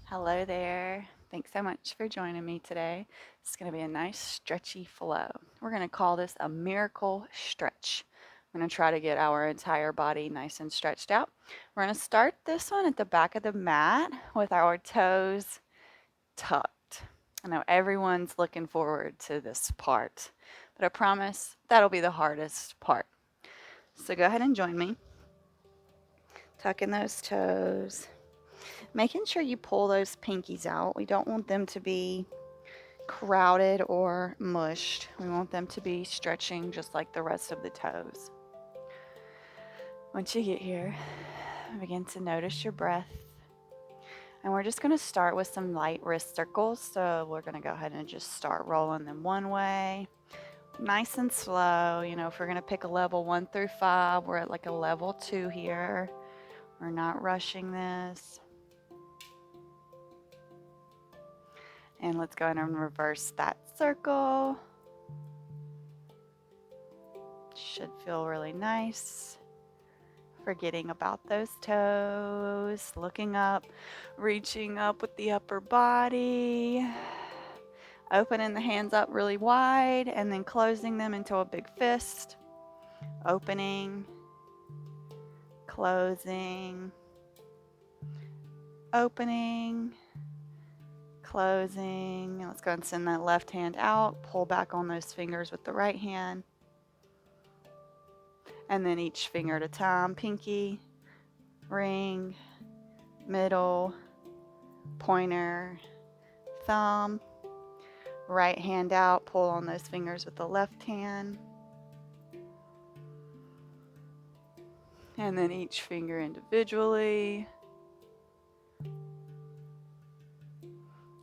Hello there. Thanks so much for joining me today. It's going to be a nice stretchy flow. We're going to call this a miracle stretch. I'm going to try to get our entire body nice and stretched out. We're going to start this one at the back of the mat with our toes tucked. I know everyone's looking forward to this part, but I promise that'll be the hardest part. So go ahead and join me. Tucking those toes. Making sure you pull those pinkies out. We don't want them to be crowded or mushed. We want them to be stretching just like the rest of the toes. Once you get here, begin to notice your breath. And we're just going to start with some light wrist circles. So we're going to go ahead and just start rolling them one way. Nice and slow. You know, if we're going to pick a level 1 through 5, we're at like a level 2 here. We're not rushing this. And let's go ahead and reverse that circle. Should feel really nice. Forgetting about those toes, looking up, reaching up with the upper body, opening the hands up really wide and then closing them into a big fist. Opening, closing, opening, closing. Let's go ahead and send that left hand out. Pull back on those fingers with the right hand. And then each finger at a time. Pinky, ring, middle, pointer, thumb. Right hand out. Pull on those fingers with the left hand. And then each finger individually.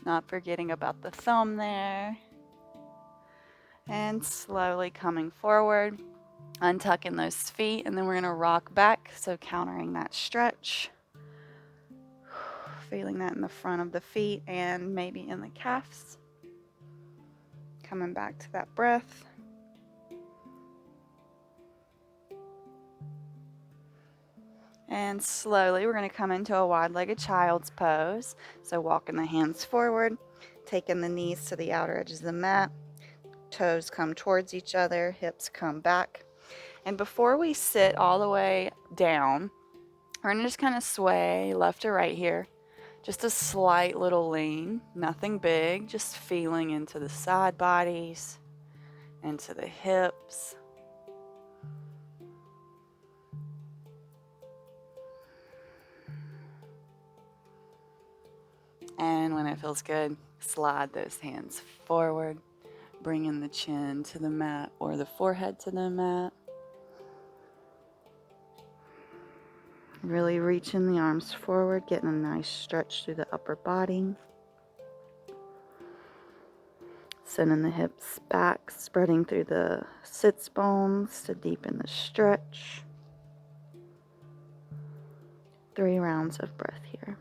Not forgetting about the thumb there. And slowly coming forward, untucking those feet, and then we're going to rock back, so countering that stretch. Feeling that in the front of the feet and maybe in the calves. Coming back to that breath. And slowly we're going to come into a wide-legged child's pose. So walking the hands forward, taking the knees to the outer edges of the mat. Toes come towards each other, hips come back. And before we sit all the way down, we're going to just kind of sway left to right here. Just a slight little lean, nothing big, just feeling into the side bodies, into the hips. And when it feels good, slide those hands forward, bringing the chin to the mat or the forehead to the mat. Really reaching the arms forward, getting a nice stretch through the upper body. Sending the hips back, spreading through the sits bones to deepen the stretch. 3 rounds of breath here.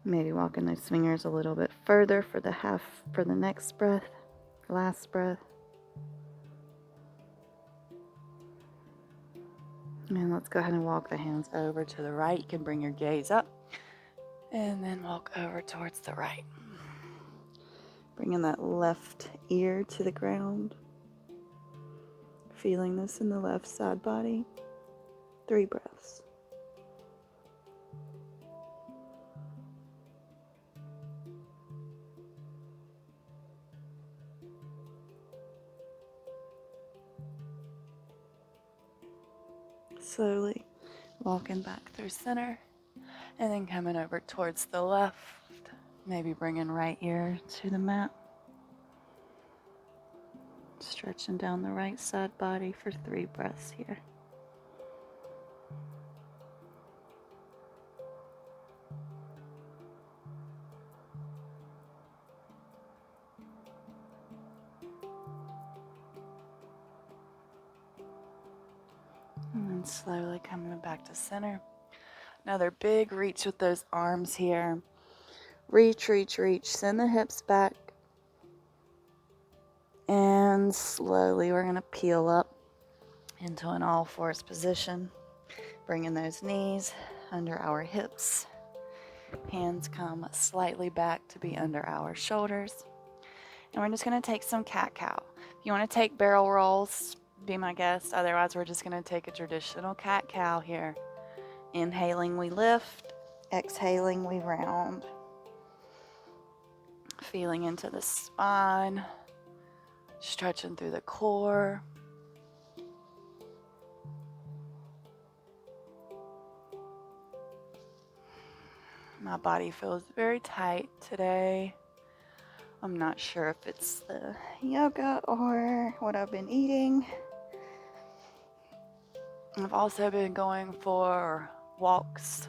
Maybe walking those fingers a little bit further for the next breath, last breath. And let's go ahead and walk the hands over to the right. You can bring your gaze up and then walk over towards the right. Bringing that left ear to the ground. Feeling this in the left side body. 3 breaths. Slowly walking back through center and then coming over towards the left. Maybe bringing right ear to the mat. Stretching down the right side body for 3 breaths here. And then slowly coming back to center. Another big reach with those arms here. Reach, reach, reach. Send the hips back. And And slowly we're going to peel up into an all fours position, bringing those knees under our hips. Hands come slightly back to be under our shoulders. And we're just going to take some cat-cow. If you want to take barrel rolls, be my guest. Otherwise, we're just going to take a traditional cat-cow here. Inhaling, we lift. Exhaling, we round. Feeling into the spine. Stretching through the core. My body feels very tight today. I'm not sure if it's the yoga or what I've been eating. I've also been going for walks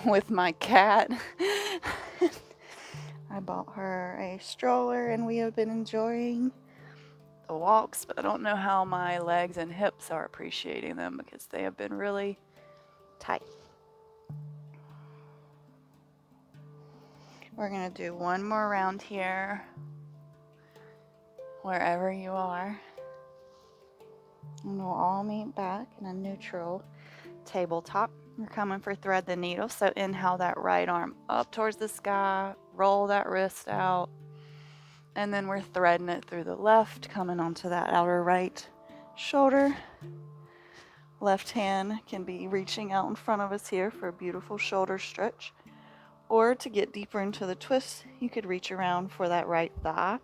with my cat. I bought her a stroller and we have been enjoying the walks, but I don't know how my legs and hips are appreciating them because they have been really tight. We're going to do one more round here, wherever you are. And we'll all meet back in a neutral tabletop. We're coming for thread the needle, so inhale that right arm up towards the sky, roll that wrist out, and then we're threading it through the left, coming onto that outer right shoulder. Left hand can be reaching out in front of us here for a beautiful shoulder stretch. Or to get deeper into the twist, you could reach around for that right thigh.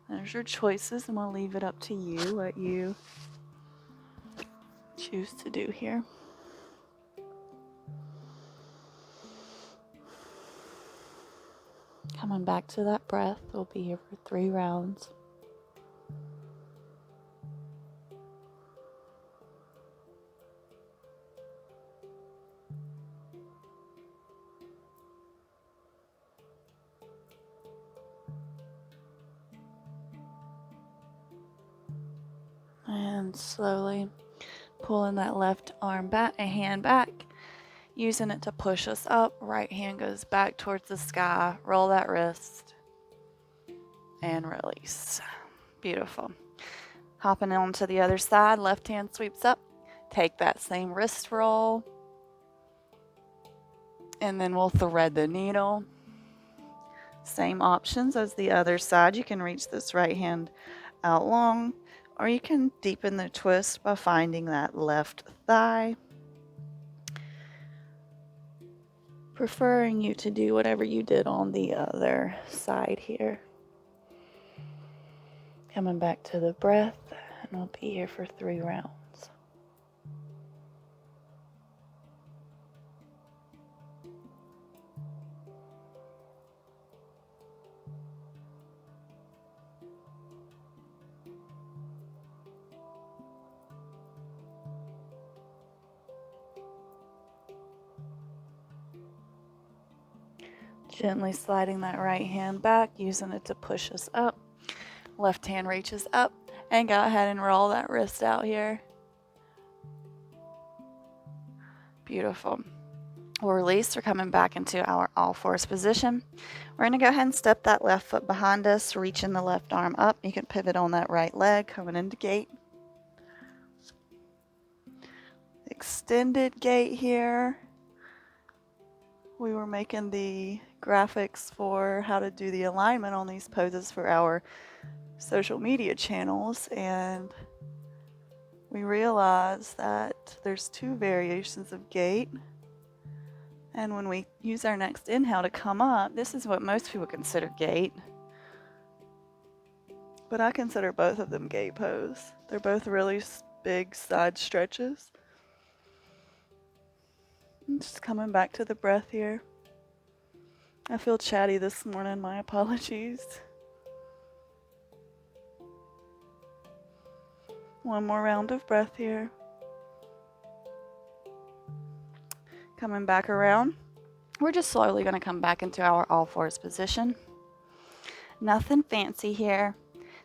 There's your choices, and we'll leave it up to you what you choose to do here. Coming back to that breath, we'll be here for 3 rounds. And slowly pulling that left arm back, a hand back, using it to push us up. Right hand goes back towards the sky. Roll that wrist and release. Beautiful. Hopping on to the other side, left hand sweeps up. Take that same wrist roll. And then we'll thread the needle. Same options as the other side. You can reach this right hand out long, or you can deepen the twist by finding that left thigh. Preferring you to do whatever you did on the other side here. Coming back to the breath, and we'll be here for 3 rounds. Gently sliding that right hand back, using it to push us up. Left hand reaches up, and go ahead and roll that wrist out here. Beautiful. We'll release. We're coming back into our all fours position. We're going to go ahead and step that left foot behind us, reaching the left arm up. You can pivot on that right leg, coming into gate. Extended gate here. We were making the graphics for how to do the alignment on these poses for our social media channels, and we realized that there's 2 variations of gait. And when we use our next inhale to come up, this is what most people consider gait. But I consider both of them gate pose. They're both really big side stretches. And just coming back to the breath here. I feel chatty this morning, my apologies. One more round of breath here. Coming back around. We're just slowly going to come back into our all fours position. Nothing fancy here.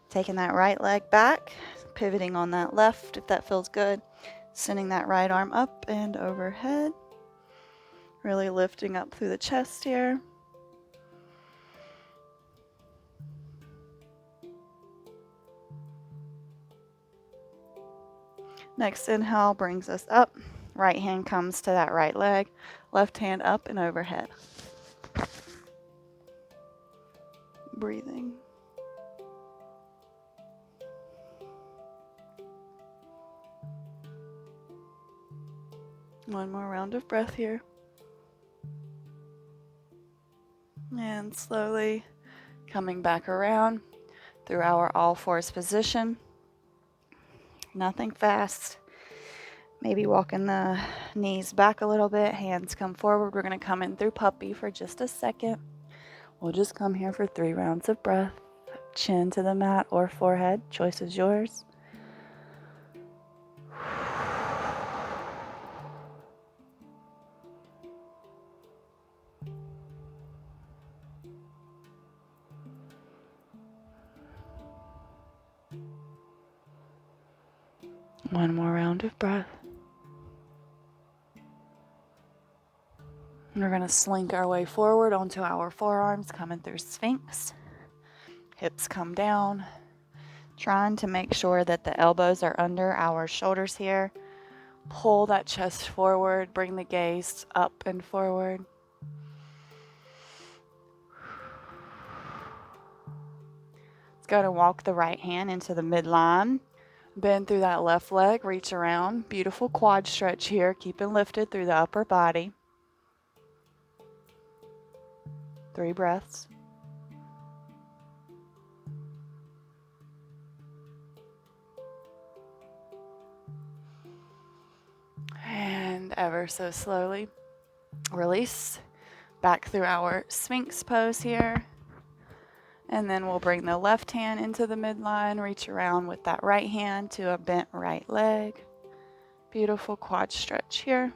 Taking that right leg back, pivoting on that left if that feels good. Sending that right arm up and overhead. Really lifting up through the chest here. Next inhale brings us up. Right hand comes to that right leg. Left hand up and overhead. Breathing. One more round of breath here. And slowly coming back around through our all fours position. Nothing fast. Maybe walking the knees back a little bit. Hands come forward. We're going to come in through puppy for just a second. We'll just come here for 3 rounds of breath. Chin to the mat or forehead. Choice is yours. One more round of breath. We're going to slink our way forward onto our forearms, coming through Sphinx. Hips come down. Trying to make sure that the elbows are under our shoulders here. Pull that chest forward. Bring the gaze up and forward. Let's go to walk the right hand into the midline. Bend through that left leg. Reach around. Beautiful quad stretch here. Keeping lifted through the upper body. 3 breaths. And ever so slowly release back through our Sphinx pose here. And then we'll bring the left hand into the midline, reach around with that right hand to a bent right leg. Beautiful quad stretch here.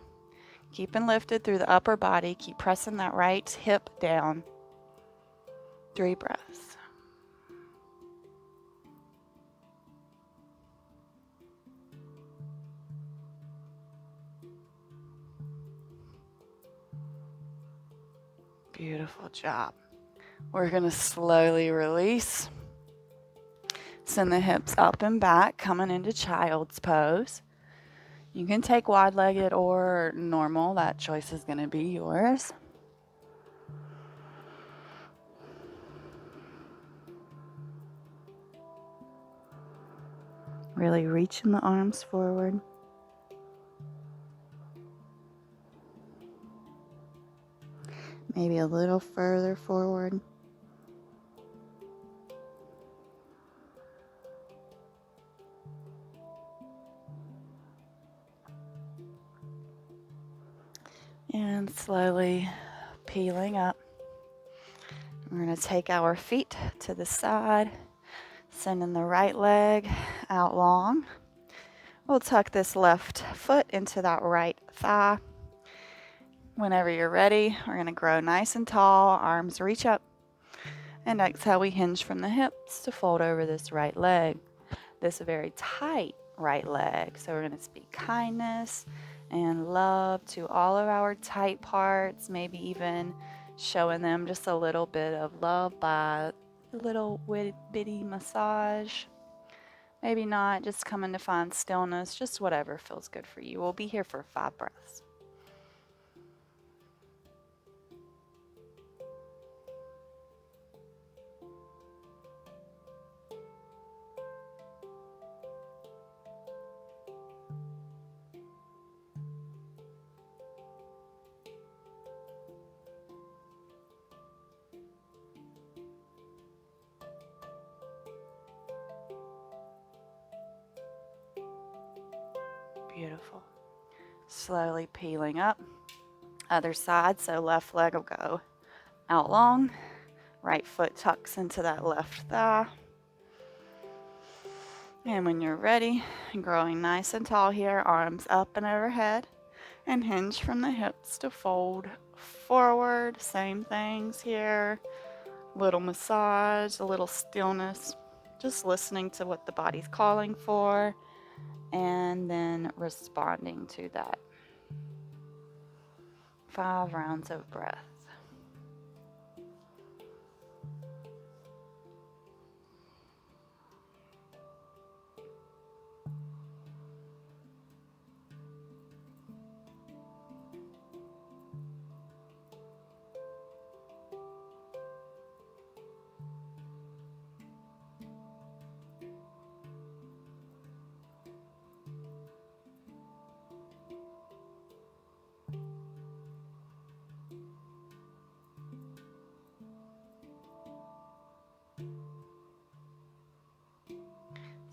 Keeping lifted through the upper body. Keep pressing that right hip down. 3 breaths. Beautiful job. We're going to slowly release. Send the hips up and back, coming into child's pose. You can take wide-legged or normal. That choice is going to be yours. Really reaching the arms forward. Maybe a little further forward. And slowly peeling up. We're going to take our feet to the side, sending the right leg out long. We'll tuck this left foot into that right thigh. Whenever you're ready, we're going to grow nice and tall, arms reach up. And exhale, we hinge from the hips to fold over this right leg. This very tight right leg. So we're going to speak kindness and love to all of our tight parts, maybe even showing them just a little bit of love by a little bitty massage. Maybe not, just coming to find stillness, just whatever feels good for you. We'll be here for 5 breaths. Beautiful. Slowly peeling up. Other side, so left leg will go out long. Right foot tucks into that left thigh. And when you're ready, growing nice and tall here, arms up and overhead. And hinge from the hips to fold forward. Same things here. Little massage, a little stillness. Just listening to what the body's calling for. And then responding to that. 5 rounds of breath.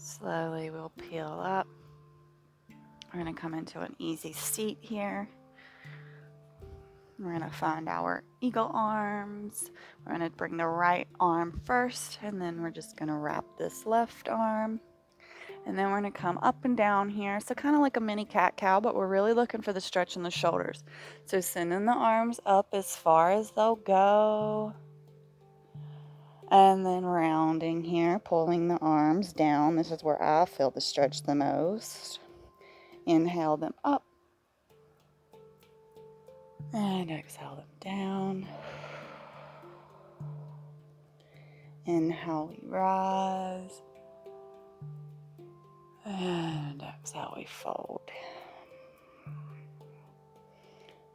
Slowly we'll peel up. We're going to come into an easy seat here. We're going to find our eagle arms. We're going to bring the right arm first, and then we're just going to wrap this left arm. And then we're going to come up and down here. So kind of like a mini cat-cow, but we're really looking for the stretch in the shoulders. So sending the arms up as far as they'll go. And then rounding here, pulling the arms down. This is where I feel the stretch the most. Inhale them up. And exhale them down. Inhale, we rise. And exhale, we fold.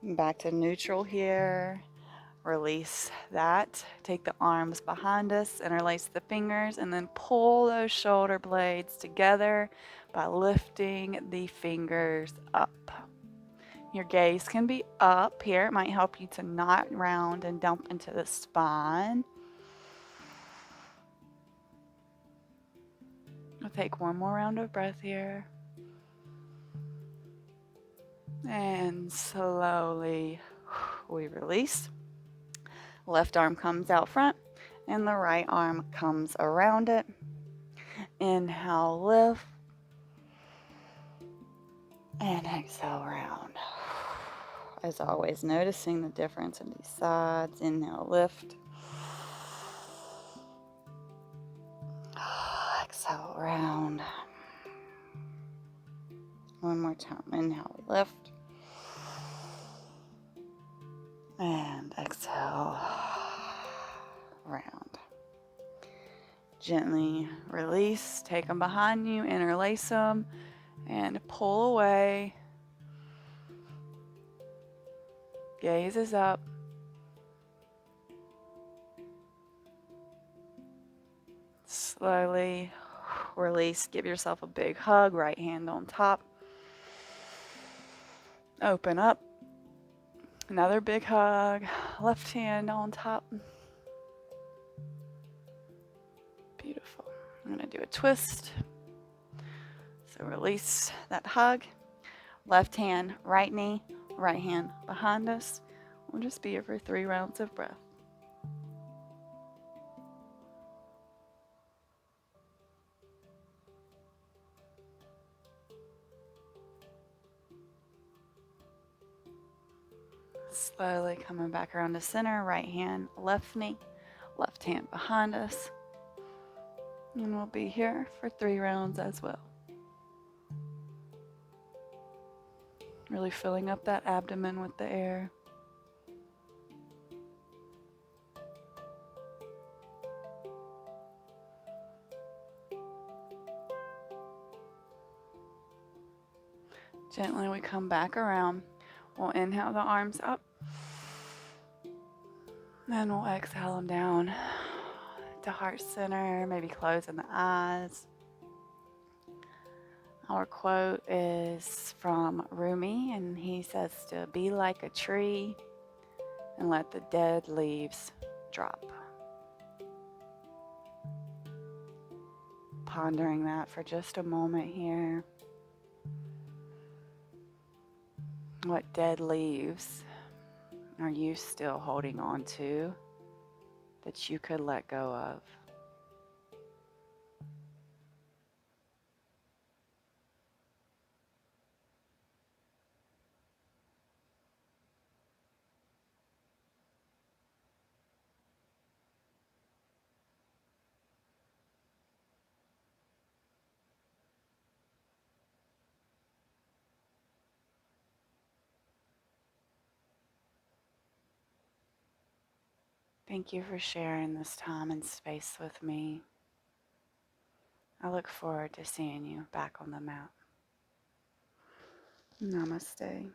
Back to neutral here. Release that. Take the arms behind us, interlace the fingers, and then pull those shoulder blades together by lifting the fingers up. Your gaze can be up here. It might help you to not round and dump into the spine. We'll take one more round of breath here. And slowly we release. Left arm comes out front and the right arm comes around it. Inhale, lift. And exhale, round. As always, noticing the difference in these sides. Inhale, lift. Exhale, round. One more time. Inhale, we lift. And exhale, round. Gently release. Take them behind you. Interlace them. And pull away. Gaze is up. Slowly release. Give yourself a big hug. Right hand on top. Open up. Another big hug. Left hand on top. Beautiful. I'm going to do a twist. So release that hug. Left hand, right knee, right hand behind us. We'll just be here for 3 rounds of breath. Slowly coming back around to center. Right hand, left knee, left hand behind us. And we'll be here for 3 rounds as well. Really filling up that abdomen with the air. Gently we come back around. We'll inhale the arms up. Then we'll exhale them down to heart center, maybe closing the eyes. Our quote is from Rumi, and he says to be like a tree and let the dead leaves drop. Pondering that for just a moment here. What dead leaves are you still holding on to that you could let go of? Thank you for sharing this time and space with me. I look forward to seeing you back on the mat. Namaste.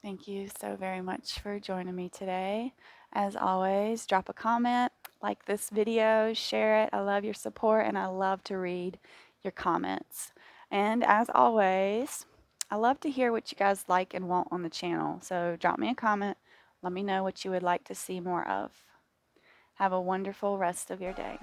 Thank you so very much for joining me today. As always, drop a comment, like this video, share it. I love your support and I love to read your comments. And as always, I love to hear what you guys like and want on the channel. So drop me a comment. Let me know what you would like to see more of. Have a wonderful rest of your day.